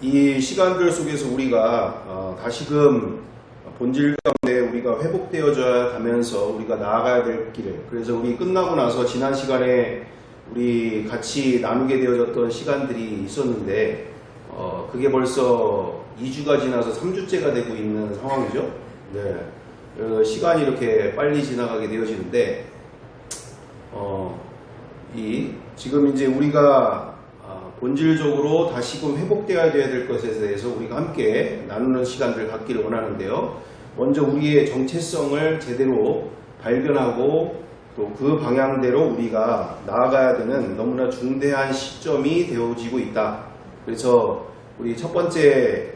이 시간들 속에서 우리가 다시금 본질 가운데 우리가 회복되어져 가면서 우리가 나아가야 될 길을, 그래서 우리 끝나고 나서 지난 시간에 우리 같이 나누게 되어졌던 시간들이 있었는데 그게 벌써 2주가 지나서 3주째가 되고 있는 상황이죠. 네. 시간이 이렇게 빨리 지나가게 되어지는데 지금 이제 우리가 본질적으로 다시금 회복되어야 될 것에 대해서 우리가 함께 나누는 시간들을 갖기를 원하는데요. 먼저 우리의 정체성을 제대로 발견하고 또 그 방향대로 우리가 나아가야 되는 너무나 중대한 시점이 되어지고 있다. 그래서 우리 첫 번째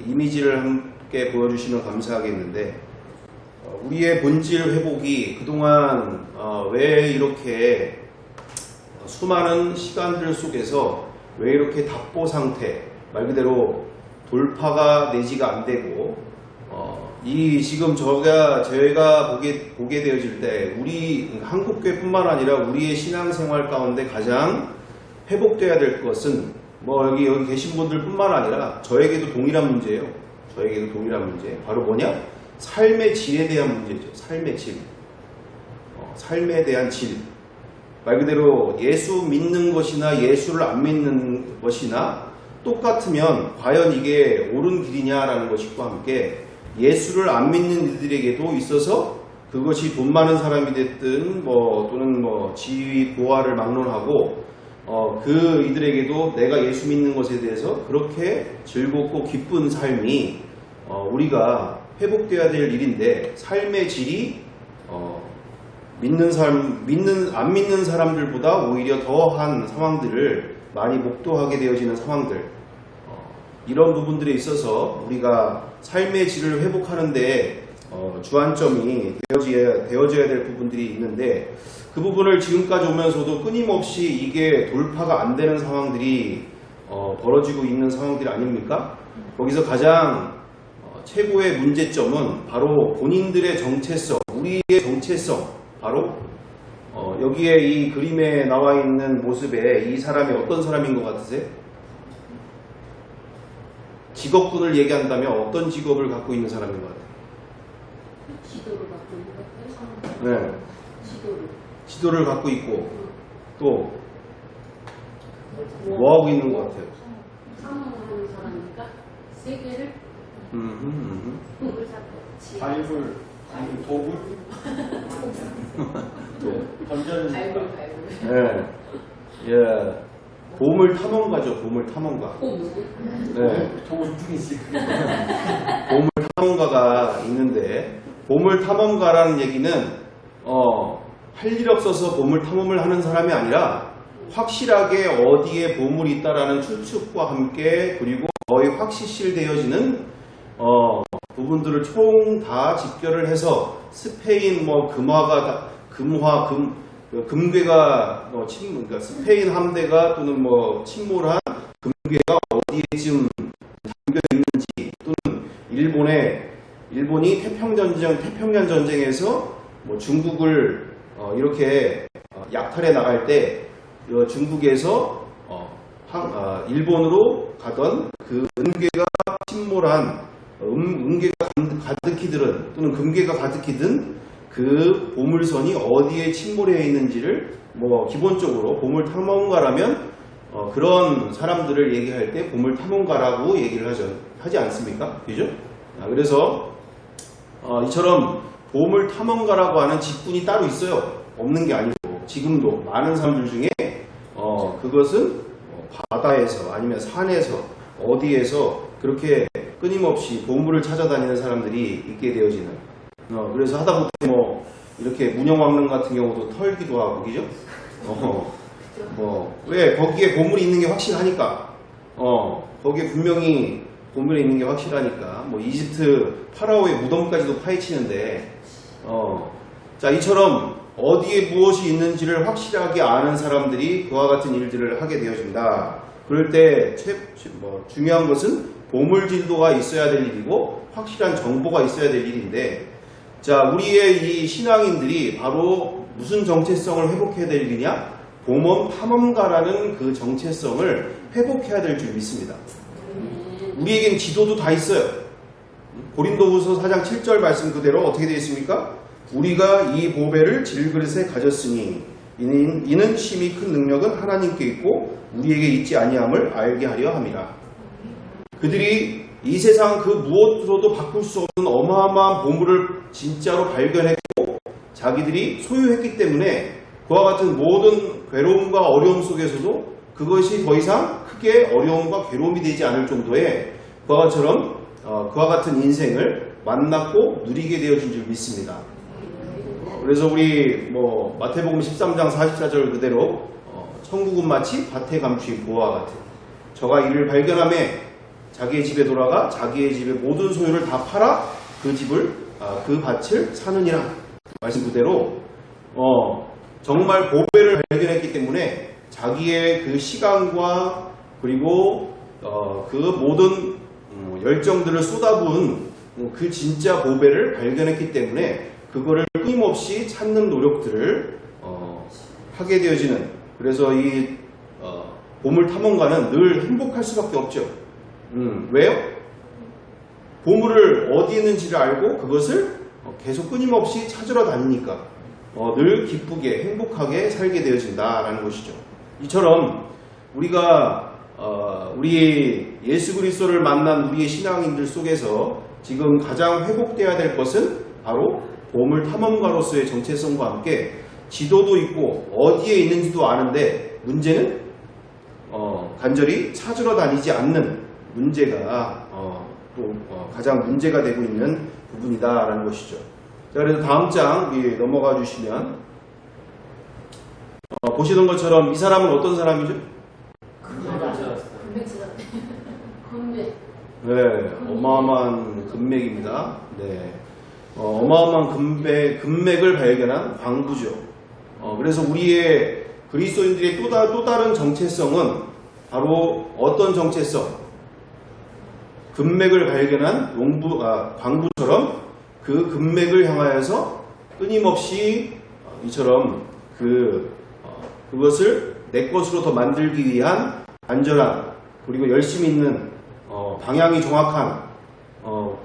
이미지를 함께 보여주시면 감사하겠는데, 우리의 본질 회복이 그동안 왜 이렇게 수많은 시간들 속에서 왜 이렇게 답보 상태, 말 그대로 돌파가 내지가 안 되고 지금 저희가 보게 되어질 때 우리 한국교회뿐만 아니라 우리의 신앙생활 가운데 가장 회복돼야 될 것은 여기 계신 분들뿐만 아니라 저에게도 동일한 문제예요. 저에게도 동일한 문제. 바로 뭐냐? 삶의 질에 대한 문제죠. 삶의 질. 삶에 대한 질. 말 그대로 예수 믿는 것이나 예수를 안 믿는 것이나 똑같으면 과연 이게 옳은 길이냐라는 것과 함께 예수를 안 믿는 이들에게도 있어서 그것이 돈 많은 사람이 됐든 또는 지위 고하를 막론하고 그 이들에게도 내가 예수 믿는 것에 대해서 그렇게 즐겁고 기쁜 삶이 우리가 회복되어야 될 일인데, 삶의 질이 안 믿는 사람들보다 오히려 더한 상황들을 많이 목도하게 되어지는 상황들, 이런 부분들에 있어서 우리가 삶의 질을 회복하는데 주안점이 되어져야 될 부분들이 있는데, 그 부분을 지금까지 오면서도 끊임없이 이게 돌파가 안 되는 상황들이 벌어지고 있는 상황들이 아닙니까? 거기서 가장 최고의 문제점은 바로 본인들의 정체성, 우리의 정체성, 바로 여기에 이 그림에 나와 있는 모습에 이 사람이 어떤 사람인 것 같으세요? 직업군을 얘기한다면 어떤 직업을 갖고 있는 사람인 것 같아요? 지도를 갖고 있는 것 같아요. 네. 지도를 갖고 있고 또 뭐 하고 있는 것 같아요? 상황하는 사람이니까 세계를 바이블, 도구, 던전이니까. 발굴. 네. 보물 탐험가죠. 보물 탐험가. 네. 도구 중이지. 보물 탐험가가 있는데, 보물 탐험가라는 얘기는 할 일 없어서 보물 탐험을 하는 사람이 아니라 확실하게 어디에 보물이 있다라는 추측과 함께, 그리고 거의 확실시되어지는 부분들을 총 다 집결을 해서 스페인 금괴가 그러니까 스페인 함대가 또는 침몰한 금괴가 어디에 지금 담겨 있는지, 또는 일본이 태평양 전쟁에서 중국을 이렇게 약탈해 나갈 때 중국에서 일본으로 가던 그 은괴가 침몰한 은괴가 가득히 들은, 또는 금괴가 가득히 든 그 보물선이 어디에 침몰해 있는지를 기본적으로 보물 탐험가라면 그런 사람들을 얘기할 때 보물 탐험가라고 얘기를 하지 않습니까? 그죠? 그래서 이처럼 보물 탐험가라고 하는 직군이 따로 있어요. 없는 게 아니고 지금도 많은 사람들 중에 그것은 바다에서 아니면 산에서 어디에서 그렇게 끊임없이 보물을 찾아다니는 사람들이 있게 되어지는, 그래서 하다못해 이렇게 문영왕릉 같은 경우도 털기도 하고, 그죠? 왜? 거기에 보물이 있는 게 확실하니까. 거기에 분명히 보물이 있는 게 확실하니까. 이집트 파라오의 무덤까지도 파헤치는데, 자, 이처럼 어디에 무엇이 있는지를 확실하게 아는 사람들이 그와 같은 일들을 하게 되어진다. 그럴 때 중요한 것은 보물진도가 있어야 될 일이고 확실한 정보가 있어야 될 일인데, 자, 우리의 이 신앙인들이 바로 무슨 정체성을 회복해야 될 일이냐? 보물 탐험가라는 그 정체성을 회복해야 될 줄 믿습니다. 우리에겐 지도도 다 있어요. 고린도후서 4장 7절 말씀 그대로 어떻게 되어 있습니까? 우리가 이 보배를 질그릇에 가졌으니 이는 심히 큰 능력은 하나님께 있고 우리에게 있지 아니함을 알게 하려 함이라. 그들이 이 세상 그 무엇으로도 바꿀 수 없는 어마어마한 보물을 진짜로 발견했고 자기들이 소유했기 때문에 그와 같은 모든 괴로움과 어려움 속에서도 그것이 더 이상 크게 어려움과 괴로움이 되지 않을 정도의 그와 같은 인생을 만났고 누리게 되어진 줄 믿습니다. 그래서 우리 마태복음 13장 44절 그대로 천국은 마치 밭에 감추인 보화와 같은 저가 이를 발견함에 자기의 집에 돌아가 자기의 집의 모든 소유를 다 팔아 그 밭을 사느니라. 말씀 그대로 정말 보배를 발견했기 때문에 자기의 그 시간과 그리고 그 모든 열정들을 쏟아부은 그 진짜 보배를 발견했기 때문에 그거를 끊임없이 찾는 노력들을 하게 되어지는, 그래서 이 보물 탐험가는 늘 행복할 수밖에 없죠. 왜요? 보물을 어디 있는지를 알고 그것을 계속 끊임없이 찾으러 다니니까 늘 기쁘게 행복하게 살게 되어진다라는 것이죠. 이처럼 우리가 우리 예수 그리스도를 만난 우리의 신앙인들 속에서 지금 가장 회복되어야 될 것은 바로 보물 탐험가로서의 정체성과 함께 지도도 있고 어디에 있는지도 아는데 문제는 간절히 찾으러 다니지 않는 문제가 가장 문제가 되고 있는 부분이다라는 것이죠. 자, 그래서 다음 장 넘어가 주시면 보시는 것처럼 이 사람은 어떤 사람이죠? 금맥. 네, 어마어마한 금맥입니다. 네, 어마어마한 금맥을 발견한 광부죠. 그래서 우리의 그리스도인들의 또 다른 정체성은 바로 어떤 정체성? 금맥을 발견한 광부처럼 그 금맥을 향하여서 끊임없이 이처럼 그것을 내 것으로 더 만들기 위한 안전한 그리고 열심히 있는 방향이 정확한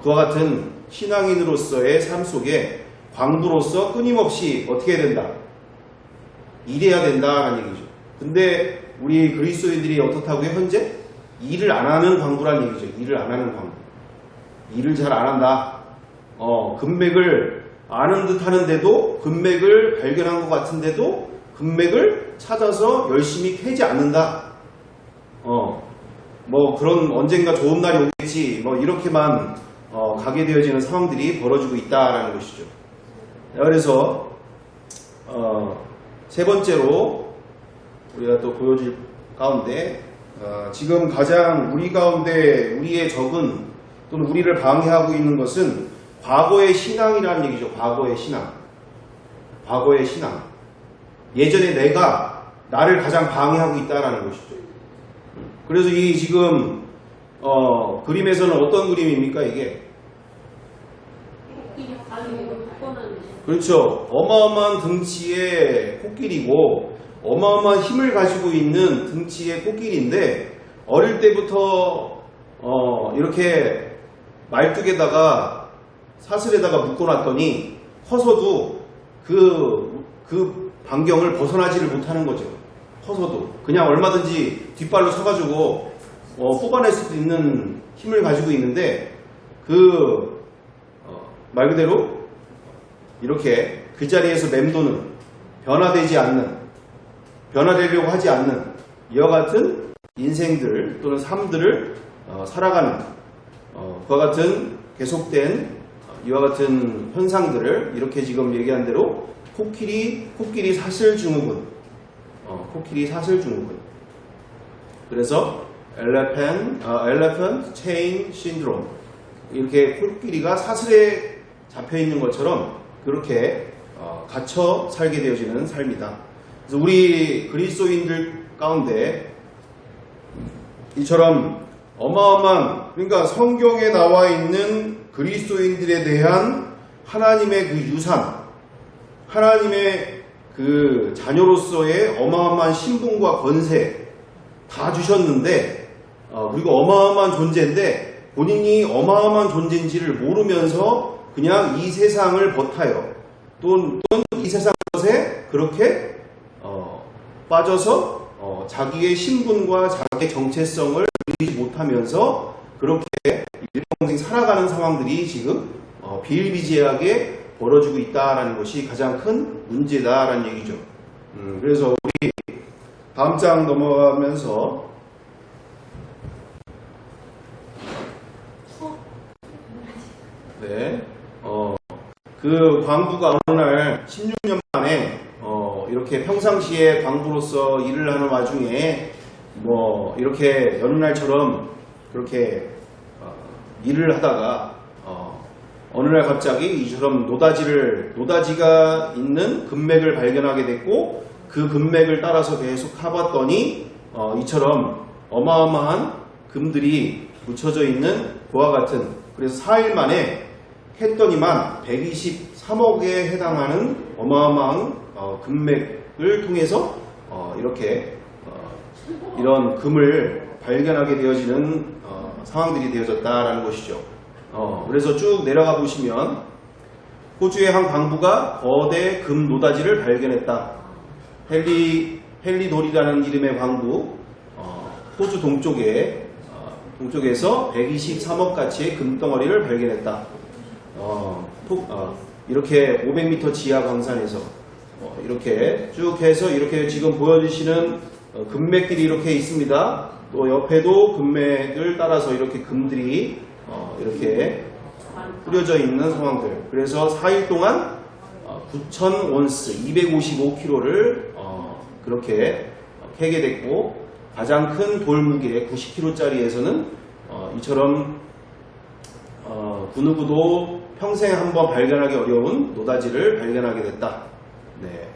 그와 같은 신앙인으로서의 삶 속에 광부로서 끊임없이 어떻게 해야 된다? 일해야 된다는 얘기죠. 근데 우리 그리스도인들이 어떻다고요? 현재? 일을 안 하는 광부란 얘기죠. 일을 안 하는 광부. 일을 잘 안 한다. 금맥을 아는 듯 하는데도 금맥을 발견한 것 같은데도 금맥을 찾아서 열심히 캐지 않는다. 그런 언젠가 좋은 날이 오겠지. 이렇게만 가게 되어지는 상황들이 벌어지고 있다라는 것이죠. 그래서 세 번째로 우리가 또 보여줄 가운데 지금 가장 우리 가운데 우리의 적은 또는 우리를 방해하고 있는 것은 과거의 신앙이라는 얘기죠. 과거의 신앙. 예전에 내가 나를 가장 방해하고 있다라는 것이죠. 그래서 이 지금 그림에서는 어떤 그림입니까 이게? 그렇죠. 어마어마한 등치의 코끼리고 어마어마한 힘을 가지고 있는 등치의 코끼리인데 어릴 때부터 이렇게 말뚝에다가 사슬에다가 묶어놨더니 커서도 그 반경을 벗어나지를 못하는 거죠. 커서도 그냥 얼마든지 뒷발로 쳐가지고 뽑아낼 수도 있는 힘을 가지고 있는데 말 그대로 이렇게 그 자리에서 맴도는 변화되려고 하지 않는 이와 같은 인생들 또는 삶들을 살아가는 그와 같은 계속된 이와 같은 현상들을 이렇게 지금 얘기한 대로 코끼리 사슬 증후군, 그래서 elephant chain syndrome, 이렇게 코끼리가 사슬에 잡혀 있는 것처럼 그렇게 갇혀 살게 되어지는 삶이다. 그래서 우리 그리스도인들 가운데 이처럼 어마어마한, 그러니까 성경에 나와 있는 그리스도인들에 대한 하나님의 그 유산, 하나님의 그 자녀로서의 어마어마한 신분과 권세 다 주셨는데 그리고 어마어마한 존재인데 본인이 어마어마한 존재인지를 모르면서 그냥 이 세상을 버타요. 또는 이 세상 것에 그렇게 빠져서 자기의 신분과 자기의 정체성을 누리지 못하면서 그렇게 일평생 살아가는 상황들이 지금 비일비재하게 벌어지고 있다라는 것이 가장 큰 문제다라는 얘기죠. 그래서 우리 다음 장 넘어가면서 네, 그 광부가 어느 날 16년 만에 이렇게 평상시에 광부로서 일을 하는 와중에 뭐 이렇게 여느 날처럼 그렇게 일을 하다가 어느 날 갑자기 이처럼 노다지가 있는 금맥을 발견하게 됐고 그 금맥을 따라서 계속 타봤더니 이처럼 어마어마한 금들이 묻혀져 있는 그와 같은, 그래서 4일 만에 했더니만 123억에 해당하는 어마어마한 금맥을 통해서 이렇게 이런 금을 발견하게 되어지는 상황들이 되어졌다라는 것이죠. 그래서 쭉 내려가 보시면 호주의 한 광부가 거대 금 노다지를 발견했다. 헨리놀이라는 이름의 광부, 호주 동쪽에서 123억 가치의 금덩어리를 발견했다. 이렇게 500m 지하 광산에서 이렇게 쭉 해서 이렇게 지금 보여주시는 금맥들이 이렇게 있습니다. 또 옆에도 금맥을 따라서 이렇게 금들이 이렇게 뿌려져 있는 상황들. 그래서 4일 동안 9,000 온스, 255kg를 그렇게 캐게 됐고, 가장 큰 돌 무게 90kg짜리에서는 이처럼 그 누구도 평생 한번 발견하기 어려운 노다지를 발견하게 됐다. 네.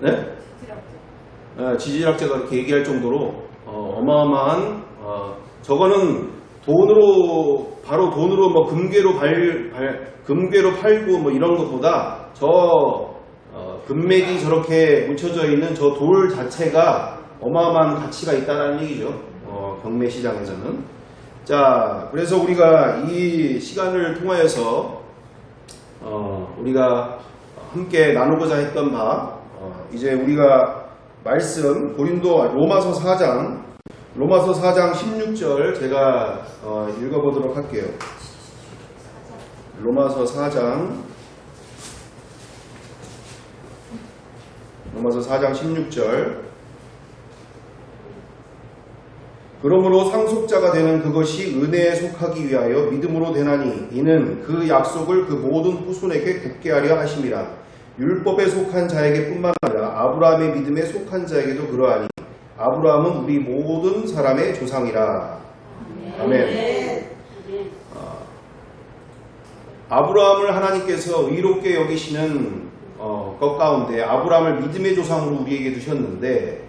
네? 지질학자가 그렇게 얘기할 정도로 어마어마한 저거는 바로 돈으로 뭐 금괴로 팔고 뭐 이런 것보다 금맥이 저렇게 묻혀져 있는 저 돌 자체가 어마어마한 가치가 있다는 얘기죠. 경매 시장에서는. 자, 그래서 우리가 이 시간을 통하여서 우리가 함께 나누고자 했던 바, 이제 우리가 말씀 로마서 4장 16절 제가 읽어보도록 할게요. 로마서 4장 16절. 그러므로 상속자가 되는 그것이 은혜에 속하기 위하여 믿음으로 되나니 이는 그 약속을 그 모든 후손에게 굳게 하려 하심이라. 율법에 속한 자에게 뿐만 아니라 아브라함의 믿음에 속한 자에게도 그러하니 아브라함은 우리 모든 사람의 조상이라. 아멘. 아브라함을 하나님께서 의롭게 여기시는 것 가운데 아브라함을 믿음의 조상으로 우리에게 두셨는데,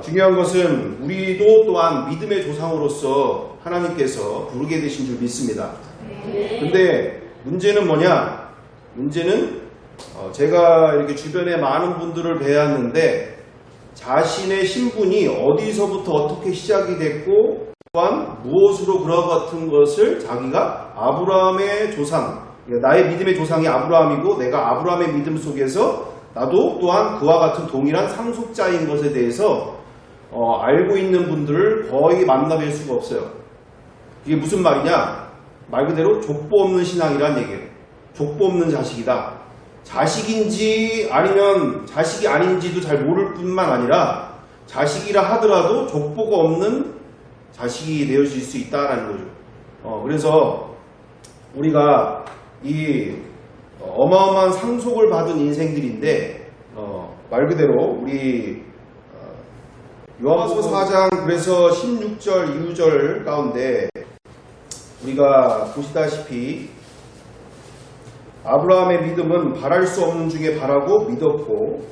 중요한 것은 우리도 또한 믿음의 조상으로서 하나님께서 부르게 되신 줄 믿습니다. 근데 문제는 뭐냐? 문제는 제가 이렇게 주변에 많은 분들을 뵈었는데 자신의 신분이 어디서부터 어떻게 시작이 됐고 또한 무엇으로 그와 같은 것을 자기가 아브라함의 조상, 나의 믿음의 조상이 아브라함이고 내가 아브라함의 믿음 속에서 나도 또한 그와 같은 동일한 상속자인 것에 대해서 알고 있는 분들을 거의 만나뵐 수가 없어요. 이게 무슨 말이냐? 말 그대로 족보 없는 신앙이란 얘기예요. 족보 없는 자식이다. 자식인지 아니면 자식이 아닌지도 잘 모를 뿐만 아니라 자식이라 하더라도 족보가 없는 자식이 되어질 수 있다는 거죠. 그래서 우리가 이 어마어마한 상속을 받은 인생들인데 말 그대로 우리 요한복음 4장 그래서 16절 이후절 가운데 우리가 보시다시피 아브라함의 믿음은 바랄 수 없는 중에 바라고 믿었고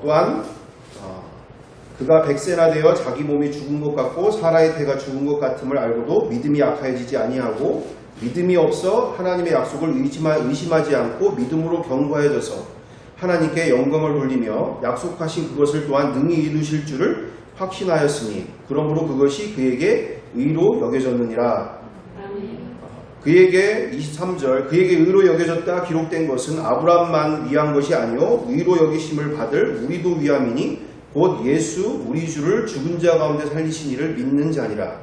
또한 그가 100세나 되어 자기 몸이 죽은 것 같고 사라의 태가 죽은 것 같음을 알고도 믿음이 약하여지지 아니하고 믿음이 없어 하나님의 약속을 의심하지 않고 믿음으로 견고해져서 하나님께 영광을 돌리며 약속하신 그것을 또한 능히 이루실 줄을 확신하였으니 그러므로 그것이 그에게 의로 여겨졌느니라. 아멘. 그에게 23절 그에게 의로 여겨졌다 기록된 것은 아브라함만 위한 것이 아니요 의로 여기심을 받을 우리도 위함이니 곧 예수 우리 주를 죽은 자 가운데 살리신 이를 믿는 자니라.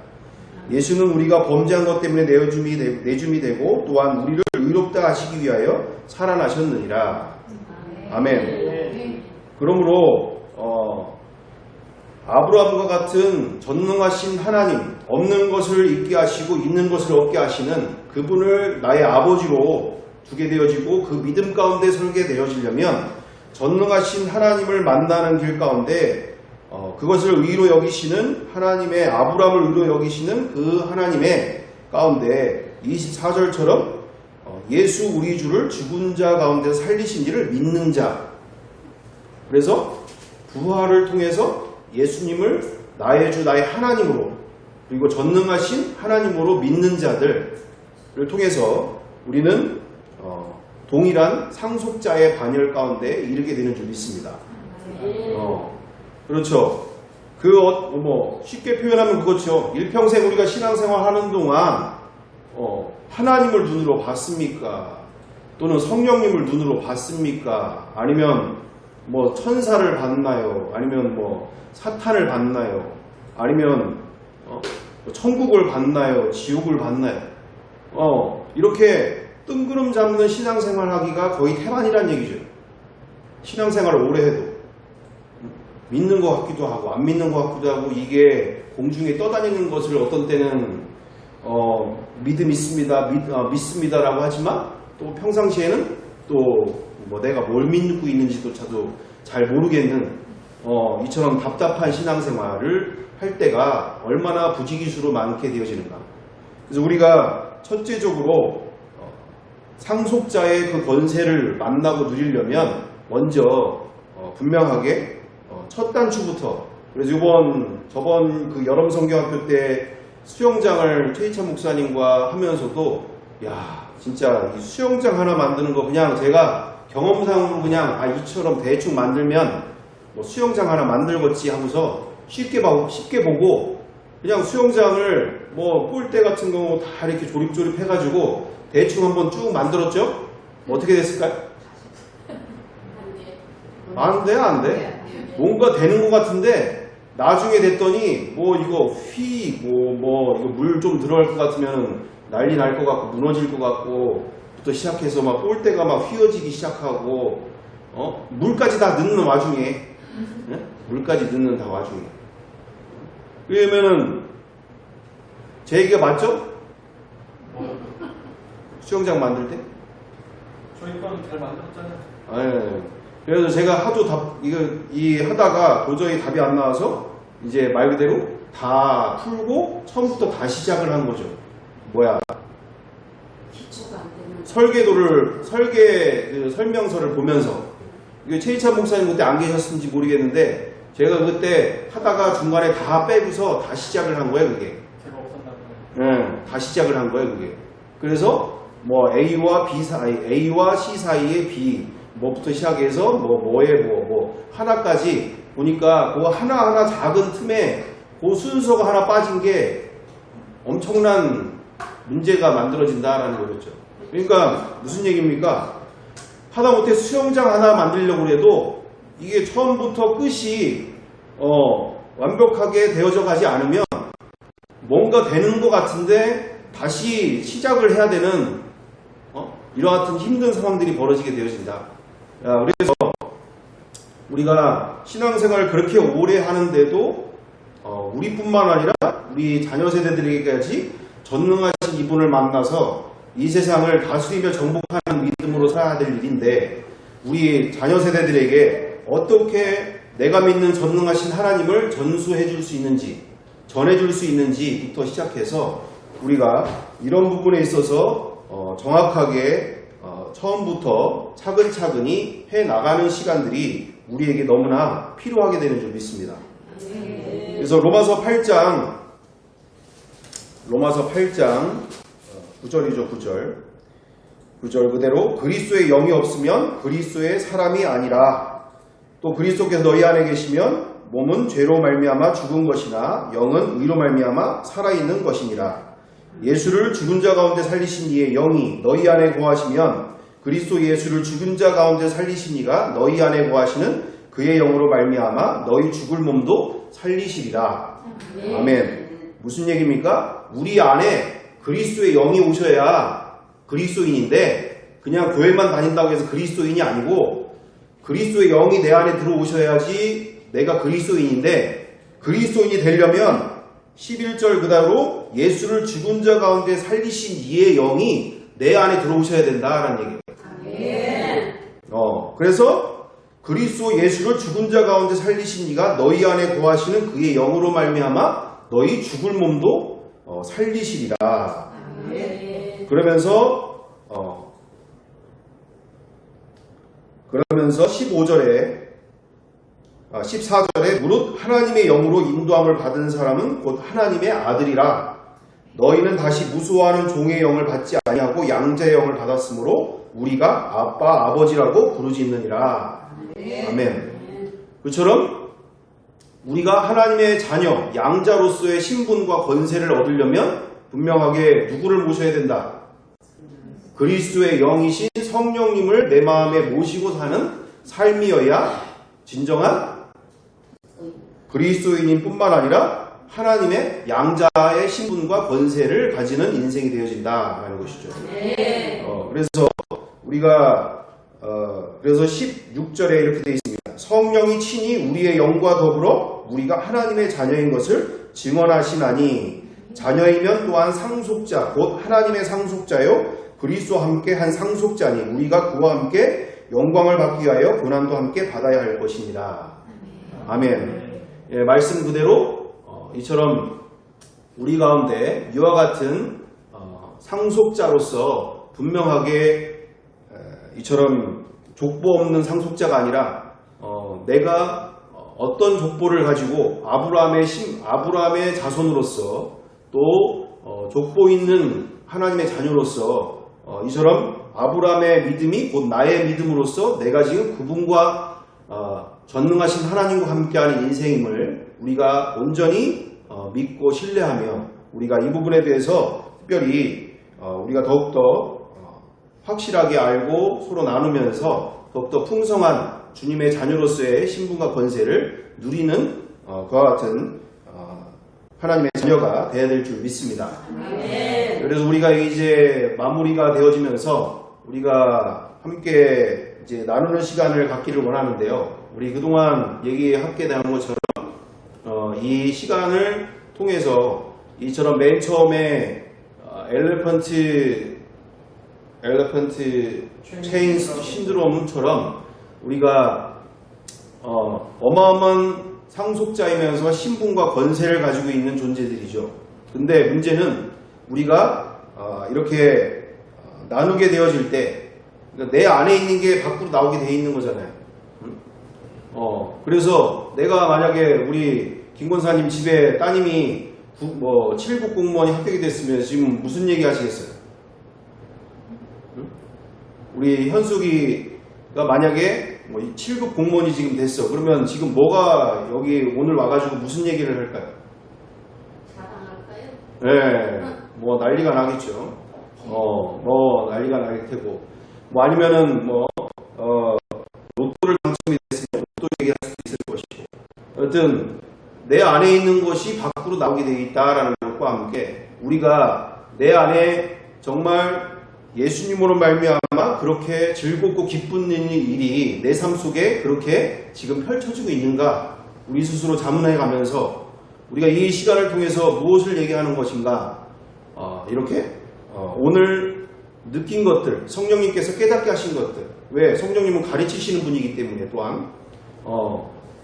예수는 우리가 범죄한 것 때문에 내줌이 되고 또한 우리를 의롭다 하시기 위하여 살아나셨느니라. 아멘. 그러므로 아브라함과 같은 전능하신 하나님, 없는 것을 있게 하시고 있는 것을 없게 하시는 그분을 나의 아버지로 두게 되어지고 그 믿음 가운데 설게 되어지려면 전능하신 하나님을 만나는 길 가운데 그것을 의로 여기시는 하나님의 아브라함을 의로 여기시는 그 하나님의 가운데 24절처럼 예수 우리 주를 죽은 자 가운데 살리신 이를 믿는 자. 그래서 부활을 통해서 예수님을 나의 주 나의 하나님으로 그리고 전능하신 하나님으로 믿는 자들을 통해서 우리는 동일한 상속자의 반열 가운데 이르게 되는 줄 믿습니다. 그렇죠. 쉽게 표현하면 그렇죠. 일평생 우리가 신앙생활 하는 동안 하나님을 눈으로 봤습니까? 또는 성령님을 눈으로 봤습니까? 아니면 천사를 봤나요? 아니면 사탄을 봤나요? 아니면 천국을 봤나요? 지옥을 봤나요? 이렇게 뜬구름 잡는 신앙생활 하기가 거의 태반이란 얘기죠. 신앙생활을 오래 해도 믿는 것 같기도 하고 안 믿는 것 같기도 하고 이게 공중에 떠다니는 것을 어떤 때는 믿음 있습니다, 믿습니다라고 하지만 또 평상시에는 또 내가 뭘 믿고 있는지도 잘 모르겠는 이처럼 답답한 신앙생활을 할 때가 얼마나 부지기수로 많게 되어지는가. 그래서 우리가 첫째적으로 상속자의 그 권세를 만나고 누리려면 먼저 분명하게 첫 단추부터. 그래서 저번 그 여름 성경학교 때 수영장을 최희찬 목사님과 하면서도 진짜 이 수영장 하나 만드는 거 그냥 제가 경험상으로 그냥 이처럼 대충 만들면 수영장 하나 만들겠지 하고서 쉽게 보고 그냥 수영장을 골대 같은 경우 다 이렇게 조립 해가지고 대충 한번 쭉 만들었죠? 어떻게 됐을까요? 안 돼. 뭔가 되는 것 같은데 나중에 됐더니 이거 이거 물 좀 들어갈 것 같으면 난리 날 것 같고 무너질 것 같고 부터 시작해서 골대가 휘어지기 시작하고 물까지 다 넣는 와중에 물까지 넣는 다 와중에 그러면은 제 얘기가 맞죠? 수영장 만들 때? 저희 건 잘 만들었잖아요. 그래서 제가 하도 하다가 도저히 답이 안 나와서 이제 말 그대로 다 풀고 처음부터 다 시작을 한 거죠. 기초가 안 되는. 설계 설명서를 보면서 이게 최희찬 목사님 그때 안 계셨는지 모르겠는데 제가 그때 하다가 중간에 다 빼고서 다 시작을 한 거예요, 그게. 제가 없었나 보네요. 다 시작을 한 거예요, 그게. 그래서 A와 A와 C 사이에 B 부터 시작해서 하나까지 보니까 그 하나하나 작은 틈에 그 순서가 하나 빠진 게 엄청난 문제가 만들어진다라는 거겠죠. 그러니까 무슨 얘기입니까? 하다못해 수영장 하나 만들려고 해도 이게 처음부터 끝이 완벽하게 되어져 가지 않으면 뭔가 되는 것 같은데 다시 시작을 해야 되는 이와 같은 힘든 상황들이 벌어지게 되어진다. 그래서 우리가 신앙생활을 그렇게 오래 하는데도 우리뿐만 아니라 우리 자녀 세대들에게까지 전능하신 이분을 만나서 이 세상을 다스리며 정복하는 믿음으로 살아야 될 일인데 우리 자녀 세대들에게 어떻게 내가 믿는 전능하신 하나님을 전수해 줄 수 있는지 전해 줄 수 있는지부터 시작해서 우리가 이런 부분에 있어서 정확하게 처음부터 차근차근히 해나가는 시간들이 우리에게 너무나 필요하게 되는 줄 믿습니다. 그래서 로마서 8장 9절이죠. 9절 그대로 그리스도의 영이 없으면 그리스도의 사람이 아니라 또 그리스도께서 너희 안에 계시면 몸은 죄로 말미암아 죽은 것이나 영은 의로 말미암아 살아있는 것이니라. 예수를 죽은 자 가운데 살리신 이의 영이 너희 안에 거하시면 그리스도 예수를 죽은 자 가운데 살리신 이가 너희 안에 거하시는 그의 영으로 말미암아 너희 죽을 몸도 살리시리라. 아멘. 무슨 얘기입니까? 우리 안에 그리스도의 영이 오셔야 그리스도인인데 그냥 교회만 다닌다고 해서 그리스도인이 아니고 그리스도의 영이 내 안에 들어오셔야지 내가 그리스도인인데 그리스도인이 되려면 11절 그대로 예수를 죽은 자 가운데 살리신 이의 영이 내 안에 들어오셔야 된다라는 얘기예요. 그래서 그리스도 예수를 죽은 자 가운데 살리신 이가 너희 안에 거하시는 그의 영으로 말미암아 너희 죽을 몸도 살리시리라. 그러면서 14절에 무릇 하나님의 영으로 인도함을 받은 사람은 곧 하나님의 아들이라. 너희는 다시 무수하는 종의 영을 받지 아니하고 양자의 영을 받았으므로 우리가 아빠 아버지라고 부르짖느니라. 아멘. 그처럼 우리가 하나님의 자녀 양자로서의 신분과 권세를 얻으려면 분명하게 누구를 모셔야 된다? 그리스도의 영이신 성령님을 내 마음에 모시고 사는 삶이어야 진정한 그리스도인인 뿐만 아니라 하나님의 양자의 신분과 권세를 가지는 인생이 되어진다라는 것이죠. 그래서 우리가 그래서 16절에 이렇게 되어 있습니다. 성령이 친히 우리의 영과 더불어 우리가 하나님의 자녀인 것을 증언하시나니 자녀이면 또한 상속자 곧 하나님의 상속자요 그리스도와 함께 한 상속자니 우리가 그와 함께 영광을 받기 위하여 고난도 함께 받아야 할 것입니다. 아멘. 예, 말씀 그대로 이처럼 우리 가운데 이와 같은 상속자로서 분명하게 이처럼 족보 없는 상속자가 아니라 내가 어떤 족보를 가지고 아브라함의 자손으로서 또 족보 있는 하나님의 자녀로서 이처럼 아브라함의 믿음이 곧 나의 믿음으로서 내가 지금 그분과 전능하신 하나님과 함께하는 인생임을 우리가 온전히 믿고 신뢰하며 우리가 이 부분에 대해서 특별히 우리가 더욱더 확실하게 알고 서로 나누면서 더욱더 풍성한 주님의 자녀로서의 신분과 권세를 누리는 그와 같은 하나님의 자녀가 되어야 될 줄 믿습니다. 그래서 우리가 이제 마무리가 되어지면서 우리가 함께 이제 나누는 시간을 갖기를 원하는데요. 우리 그동안 얘기하게 된 것처럼 이 시간을 통해서 이처럼 맨 처음에 엘레펀트 체인 신드롬처럼 우리가 어마어마한 상속자이면서 신분과 권세를 가지고 있는 존재들이죠. 근데 문제는 우리가 이렇게 나누게 되어질 때 그러니까 내 안에 있는 게 밖으로 나오게 돼 있는 거잖아요. 그래서 내가 만약에 우리 김 권사님 집에 따님이 7급 공무원이 합격이 됐으면 지금 무슨 얘기 하시겠어요? 우리 현숙이가 만약에 7급 공무원이 지금 됐어. 그러면 지금 뭐가 여기 오늘 와가지고 무슨 얘기를 할까요? 자랑할까요? 네, 뭐 난리가 나겠죠. 뭐 난리가 나길 테고, 뭐 아니면은 로또를 당첨이 됐으면 로또 얘기할 수도 있을 것이고, 여튼 내 안에 있는 것이 밖으로 나오게 되어 있다라는 것과 함께 우리가 내 안에 정말 예수님으로 말미암아 그렇게 즐겁고 기쁜 일이 내 삶 속에 그렇게 지금 펼쳐지고 있는가 우리 스스로 자문해 가면서 우리가 이 시간을 통해서 무엇을 얘기하는 것인가 이렇게 오늘 느낀 것들 성령님께서 깨닫게 하신 것들 왜 성령님은 가르치시는 분이기 때문에 또한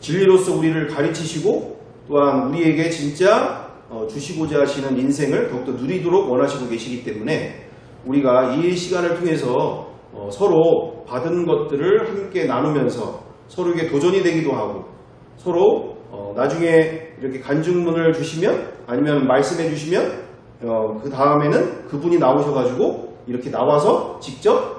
진리로서 우리를 가르치시고 또한 우리에게 진짜 주시고자 하시는 인생을 더욱더 누리도록 원하시고 계시기 때문에 우리가 이 시간을 통해서 서로 받은 것들을 함께 나누면서 서로에게 도전이 되기도 하고 서로 나중에 이렇게 간증문을 주시면 아니면 말씀해 주시면 그 다음에는 그분이 나오셔가지고 이렇게 나와서 직접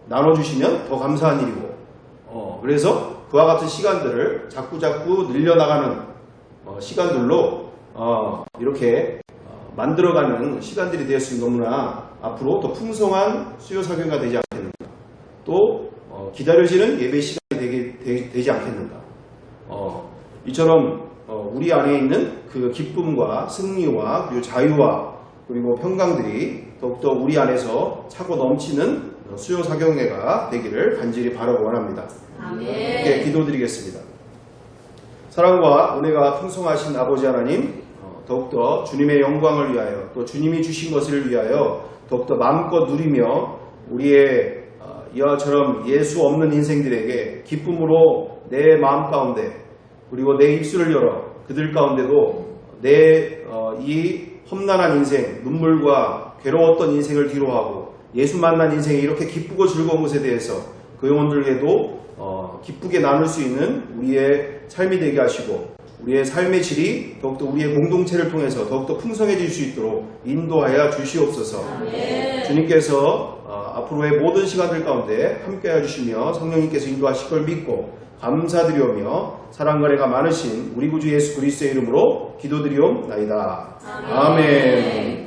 나눠주시면 더 감사한 일이고 그래서 그와 같은 시간들을 자꾸자꾸 늘려나가는 시간들로 이렇게 만들어가는 시간들이 되었으면 너무나 앞으로 더 풍성한 수요 사교가 되지 않겠는가. 또 기다려지는 예배 시간이 되지 않겠는가. 이처럼 우리 안에 있는 그 기쁨과 승리와 그리고 자유와 그리고 평강들이 더욱더 우리 안에서 차고 넘치는 수요 사경회가 되기를 간절히 바라고 원합니다. 아멘. 이렇게 기도드리겠습니다. 사랑과 은혜가 풍성하신 아버지 하나님, 더욱더 주님의 영광을 위하여 또 주님이 주신 것을 위하여 더욱더 마음껏 누리며 우리의 이와처럼 예수 없는 인생들에게 기쁨으로 내 마음 가운데 그리고 내 입술을 열어 그들 가운데도 내 이 험난한 인생, 눈물과 괴로웠던 인생을 뒤로하고 예수 만난 인생이 이렇게 기쁘고 즐거운 것에 대해서 그 영혼들에게도 기쁘게 나눌 수 있는 우리의 삶이 되게 하시고 우리의 삶의 질이 더욱더 우리의 공동체를 통해서 더욱더 풍성해질 수 있도록 인도하여 주시옵소서. 아멘. 주님께서 앞으로의 모든 시간들 가운데 함께해 주시며 성령님께서 인도하실 걸 믿고 감사드리오며 사랑과 은혜가 많으신 우리 구주 예수 그리스도의 이름으로 기도드리옵나이다. 아멘.